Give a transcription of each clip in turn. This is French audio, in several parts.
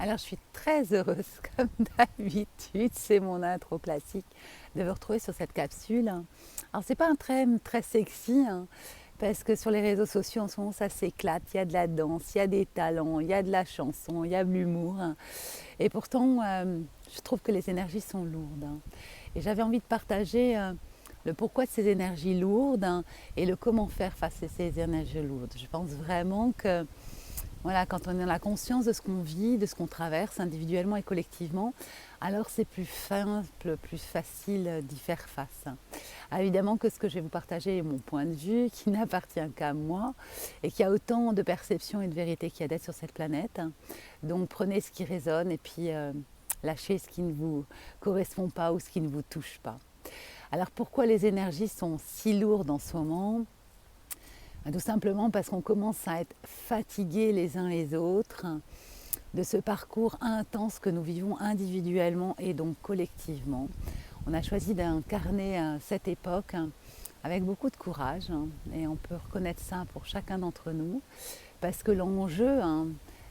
Alors, je suis très heureuse, comme d'habitude, c'est mon intro classique, de vous retrouver sur cette capsule. Alors, c'est pas un thème très sexy, parce que sur les réseaux sociaux, en ce moment, ça s'éclate. Il y a de la danse, il y a des talents, il y a de la chanson, il y a de l'humour. Et pourtant, je trouve que les énergies sont lourdes. Et j'avais envie de partager le pourquoi de ces énergies lourdes et le comment faire face à ces énergies lourdes. Je pense vraiment que voilà, quand on a la conscience de ce qu'on vit, de ce qu'on traverse individuellement et collectivement, alors c'est plus simple, plus facile d'y faire face. Évidemment que ce que je vais vous partager est mon point de vue, qui n'appartient qu'à moi, et qui a autant de perceptions et de vérités qu'il y a d'être sur cette planète. Donc prenez ce qui résonne et puis lâchez ce qui ne vous correspond pas ou ce qui ne vous touche pas. Alors pourquoi les énergies sont si lourdes en ce moment ? Tout simplement parce qu'on commence à être fatigués les uns les autres de ce parcours intense que nous vivons individuellement et donc collectivement. On a choisi d'incarner cette époque avec beaucoup de courage et on peut reconnaître ça pour chacun d'entre nous parce que l'enjeu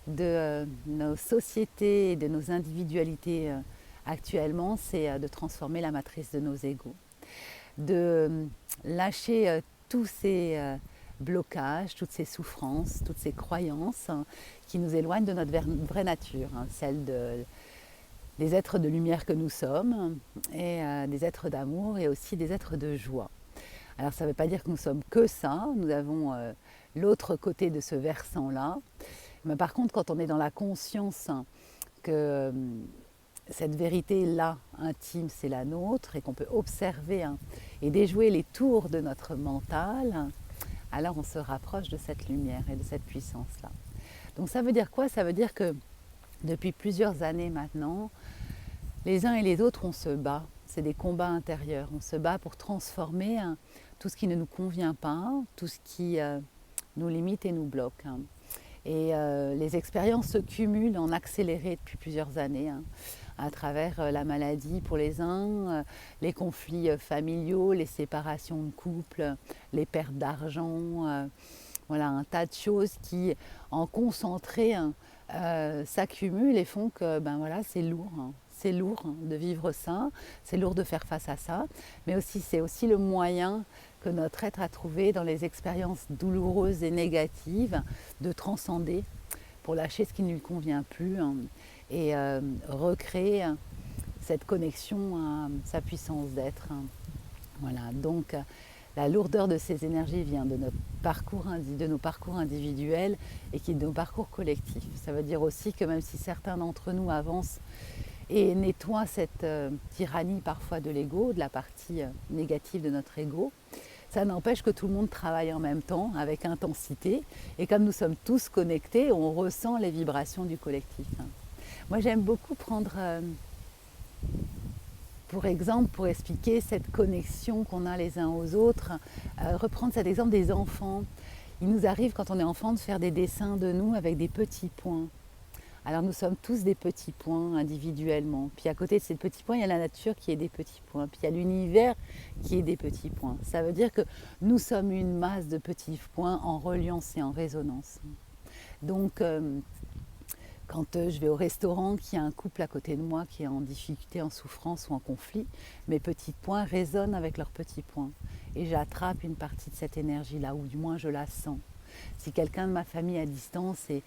de nos sociétés et de nos individualités actuellement, c'est de transformer la matrice de nos égos, de lâcher tous ces blocages, toutes ces souffrances, toutes ces croyances qui nous éloignent de notre vraie nature, celle des êtres de lumière que nous sommes, et des êtres d'amour et aussi des êtres de joie. Alors ça ne veut pas dire que nous sommes que ça, nous avons l'autre côté de ce versant-là. Mais par contre, quand on est dans la conscience que cette vérité-là, intime, c'est la nôtre, et qu'on peut observer et déjouer les tours de notre mental, alors on se rapproche de cette lumière et de cette puissance-là. Donc ça veut dire quoi ? Ça veut dire que depuis plusieurs années maintenant, les uns et les autres, on se bat. C'est des combats intérieurs. On se bat pour transformer tout ce qui ne nous convient pas, tout ce qui nous limite et nous bloque. Et les expériences se cumulent en accéléré depuis plusieurs années, à travers la maladie pour les uns, les conflits familiaux, les séparations de couple, les pertes d'argent, voilà, un tas de choses qui, en concentré, s'accumulent et font que voilà, c'est lourd. C'est lourd de vivre ça, c'est lourd de faire face à ça, mais aussi c'est aussi le moyen que notre être a trouvé dans les expériences douloureuses et négatives de transcender pour lâcher ce qui ne lui convient plus et recréer cette connexion à sa puissance d'être. Voilà, donc la lourdeur de ces énergies vient de nos parcours individuels et qui est de nos parcours collectifs. Ça veut dire aussi que même si certains d'entre nous avancent et nettoient cette tyrannie parfois de l'ego, de la partie négative de notre ego, ça n'empêche que tout le monde travaille en même temps, avec intensité. Et comme nous sommes tous connectés, on ressent les vibrations du collectif. Moi, j'aime beaucoup prendre, pour exemple, pour expliquer cette connexion qu'on a les uns aux autres, reprendre cet exemple des enfants. Il nous arrive, quand on est enfant, de faire des dessins de nous avec des petits points. Alors nous sommes tous des petits points individuellement. Puis à côté de ces petits points, il y a la nature qui est des petits points. Puis il y a l'univers qui est des petits points. Ça veut dire que nous sommes une masse de petits points en reliance et en résonance. Donc quand je vais au restaurant, qu'il y a un couple à côté de moi qui est en difficulté, en souffrance ou en conflit, mes petits points résonnent avec leurs petits points. Et j'attrape une partie de cette énergie-là, ou du moins je la sens. Si quelqu'un de ma famille à distance est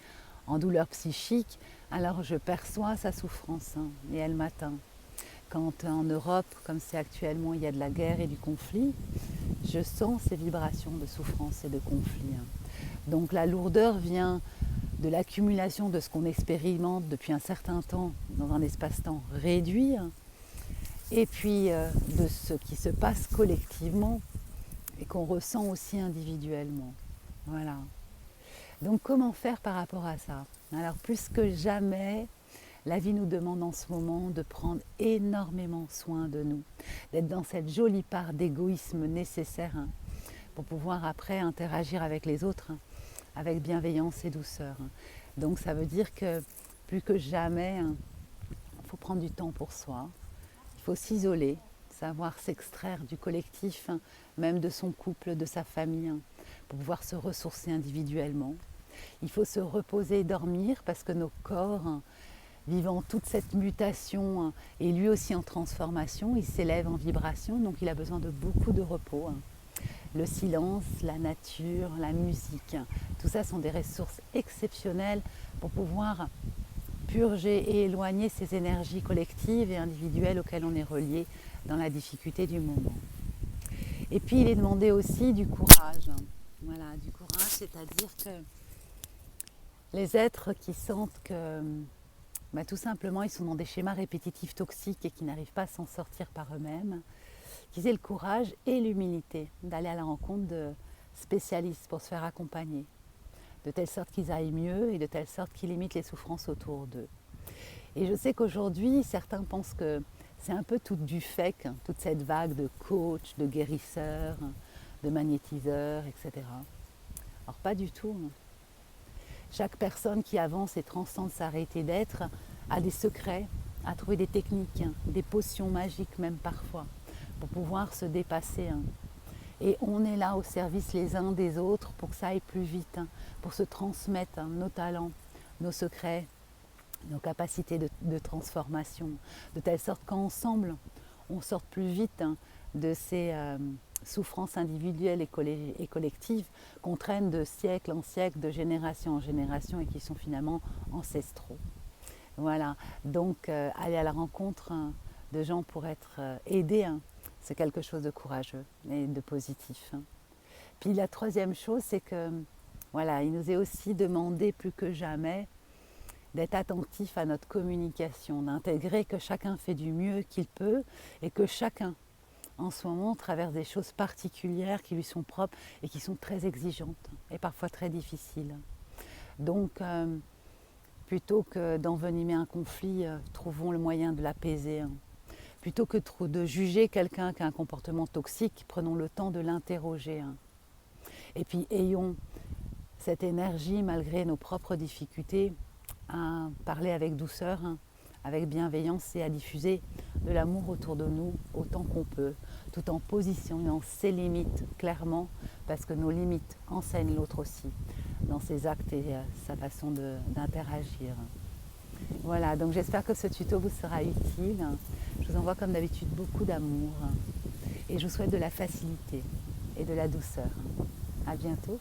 en douleur psychique, alors je perçois sa souffrance et elle m'atteint. Quand en Europe, comme c'est actuellement, il y a de la guerre et du conflit, je sens ces vibrations de souffrance et de conflit. Donc la lourdeur vient de l'accumulation de ce qu'on expérimente depuis un certain temps dans un espace-temps réduit, et puis de ce qui se passe collectivement et qu'on ressent aussi individuellement. Voilà. Donc comment faire par rapport à ça ? Alors plus que jamais, la vie nous demande en ce moment de prendre énormément soin de nous, d'être dans cette jolie part d'égoïsme nécessaire pour pouvoir après interagir avec les autres avec bienveillance et douceur. Donc ça veut dire que plus que jamais, il faut prendre du temps pour soi, il faut s'isoler, savoir s'extraire du collectif, même de son couple, de sa famille, pour pouvoir se ressourcer individuellement. Il faut se reposer et dormir parce que nos corps vivant toute cette mutation et lui aussi en transformation, il s'élève en vibration, donc il a besoin de beaucoup de repos. Le silence, la nature, la musique, tout ça sont des ressources exceptionnelles pour pouvoir purger et éloigner ces énergies collectives et individuelles auxquelles on est relié dans la difficulté du moment. Et puis il est demandé aussi du courage. Voilà, du courage, c'est-à-dire que les êtres qui sentent que tout simplement ils sont dans des schémas répétitifs toxiques et qui n'arrivent pas à s'en sortir par eux-mêmes, qu'ils aient le courage et l'humilité d'aller à la rencontre de spécialistes pour se faire accompagner, de telle sorte qu'ils aillent mieux et de telle sorte qu'ils limitent les souffrances autour d'eux. Et je sais qu'aujourd'hui, certains pensent que c'est un peu tout du fake, toute cette vague de coachs, de guérisseurs, de magnétiseurs, etc. Alors pas du tout. Chaque personne qui avance et transcende sa réalité d'être a des secrets, a trouvé des techniques, des potions magiques même parfois, pour pouvoir se dépasser. Et on est là au service les uns des autres pour que ça aille plus vite, pour se transmettre nos talents, nos secrets, nos capacités de transformation, de telle sorte qu'ensemble, on sorte plus vite de ces souffrances individuelles et collectives qu'on traîne de siècle en siècle, de génération en génération et qui sont finalement ancestraux. Voilà, donc aller à la rencontre de gens pour être aidés, c'est quelque chose de courageux et de positif. Puis la troisième chose, c'est que voilà, il nous est aussi demandé plus que jamais d'être attentif à notre communication, d'intégrer que chacun fait du mieux qu'il peut et que chacun, en ce moment, traverse des choses particulières qui lui sont propres et qui sont très exigeantes et parfois très difficiles. Donc, plutôt que d'envenimer un conflit, trouvons le moyen de l'apaiser. Plutôt que de juger quelqu'un qui a un comportement toxique, prenons le temps de l'interroger. Et puis, ayons cette énergie, malgré nos propres difficultés, à parler avec douceur, avec bienveillance et à diffuser de l'amour autour de nous autant qu'on peut, tout en positionnant ses limites clairement, parce que nos limites enseignent l'autre aussi dans ses actes et sa façon d'interagir. Voilà, donc j'espère que ce tuto vous sera utile. Je vous envoie comme d'habitude beaucoup d'amour et je vous souhaite de la facilité et de la douceur. À bientôt.